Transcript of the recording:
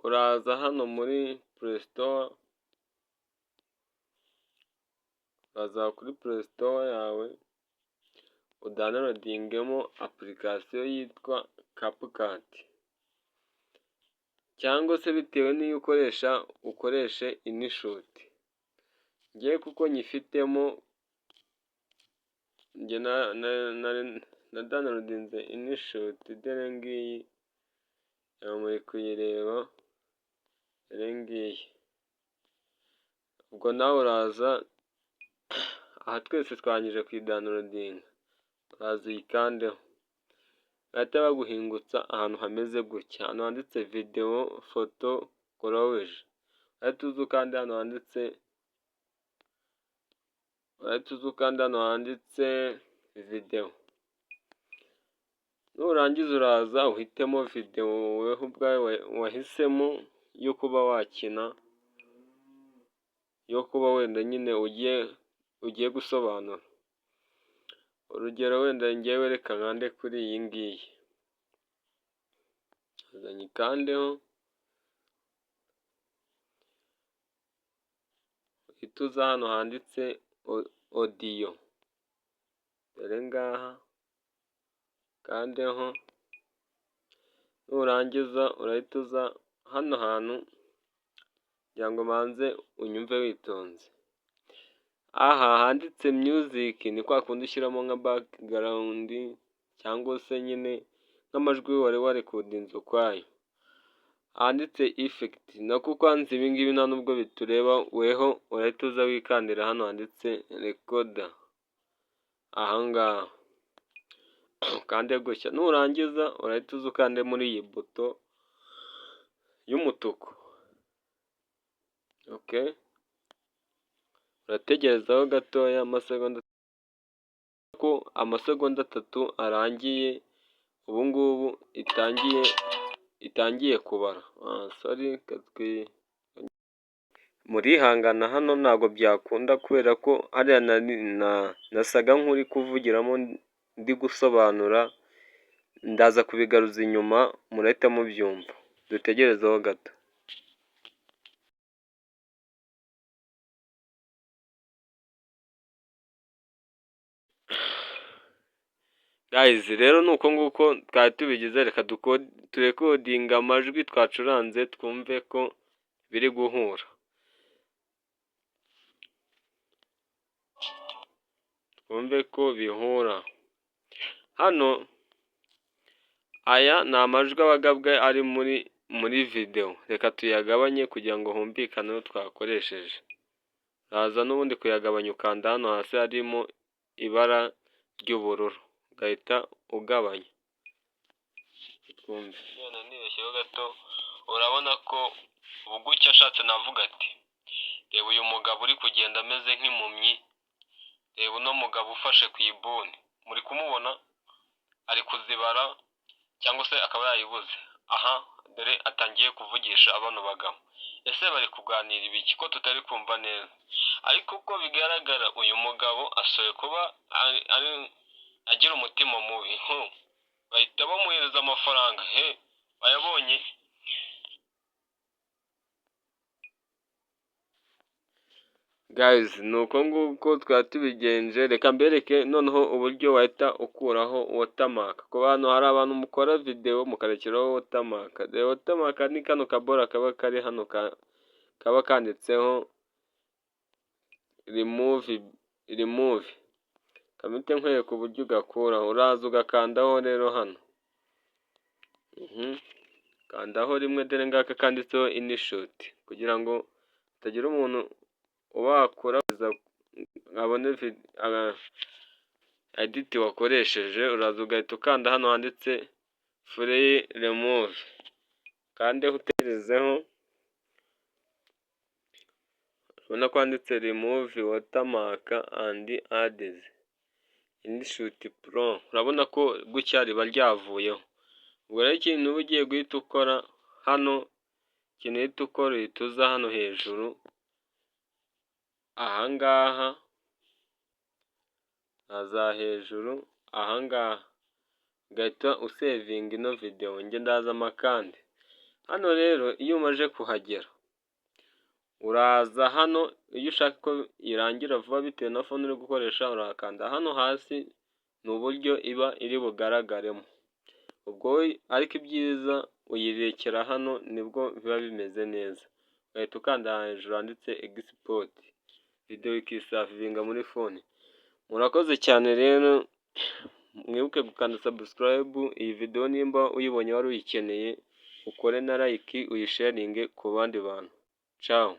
uraza hano muri Play Store, uraza kuri Play Store yawe udownloadingemo application yitwa CapCut, cyangwa se bitewe n'iyo ukoreshe InShot. Ngiye kuko nyifitemo, njye na downloadinze InShot, dore ngiyi muri kuyireba, dore ngiyi. Ubwo nawe uraza aha, twese twangije kuyidownloadinga, uraza uyikandeho, bahita baguhingutsa ahantu hameze gutya, ahantu handitse video photo collage, urahita uza ukanda hano handitse video. Nurangiza uraza uhitemo video weho ubwawe wahisemo yo kuba wakina, yo kuba wenda nyine ugiye gusobanura. Urugero wenda njyewe reka nkande kuri iyi ngiyi, nyikandeho, uhita uza hano handitse audio, dore ngaha, kandeho. Nurangiza urahita uza hano hantu, kugira ngo manze unyumve witonze. Aha handitse music ni kwa kundi ushyiramo nka background, cyangwa se nyine nk'amajwi wari warekodinze ukwayo. Handitse effect nako kwanza ibi ngibi nta nubwo bitureba, weho urahita uza wikandira hano handitse recorder, aha ngaha ukande gutya. Nurangiza urahita uza ukande muri iyi buto y'umutuku, okay. Urategerezaho gatoya amasegonda 3 arangiye, ubu ngubu itangiye kubara. Murihangana hano ntago byakunda, kubera ko hariya nasaga nk'uri kuvugiramo ndi gusobanura, ndaza kubigaruza inyuma murahita mubyumva. Dutegerezeho gato. Guys, rero nuko nguko twari tubigize, reka turekodinga amajwi twacuranze twumve ko biri guhura. Twumve ko bihura. Hano aya ni amajwi abagabwe ari muri video. Reka tuyagabanye kugira ngo humvikane ayo twakoresheje. Uraza n'ubundi kuyagabanya, ukanda hano hasi harimo ibara ry'ubururu, ugahita ugabanya. Twumve. Nibeshyeho gato, urabona ko ubu gutya ashatse navuga ati, reba uyu mugabo uri kugenda ameze nk'impumyi, reba uno mugabo ufashe ku ibuni, muri kumubona ari kuzibara, cyangwa se akaba yayibuze. Aha dore atangiye kuvugisha abano bagabo. Ese bari kuganira ibiki ko tutari kumva neza? Ariko uko bigaragara uyu mugabo asohoye kuba agira umutima mubi, bahita bamuhereza amafaranga. Bayabonye? Guys, nuko nguko twari tubigenje. Reka mbereke noneho uburyo wahita ukuraho watermark. Ku bantu, hari abantu mukora video mukarekeraho watermark. Watermark ni kano kabora kaba kari hano kaba kanditseho remove. Kamite nkwereka uburyo ugakuraho. Uraza ugakandaho rero hano. Kandaho rimwe, dore ngaka kanditseho InShot, kugira ngo hatagira umuntu ubakora abone edit wakoresheje. Uraza ugahita ukanda hano handitse free remove, kandi uterezeho, ubona ko handitse remove watermark and ads InShot Pro. Urabona ko gutya riba ryavuyeho. Ubwo rero ikintu uba ugiye guhita ukora hano, ikintu uhita ukora, uhita uza hano hejuru, ahangaha, aza hejuru ahangaha, ugahita usevinga ino video. Njye ndazamo kandi Hano rero iyo umaze kuhagera uraza hano, iyo ushaka ko irangira vuba bitewe na fone uri gukoresha urakanda hano hasi, ni uburyo iba iri bugaragaremo. Ubwo ariko ibyiza uyirekera hano nibwo biba bimeze neza, ugahita ukanda hejuru handitse egisipoti, videwo ikisavinga muri fone. Murakoze cyane rero, mwibuke gukanda sabusikarayibu, iyi videwo nimba uyibonye wari uyikeneye ukore na layiki uyisharinge ku bandi bantu. Ciao.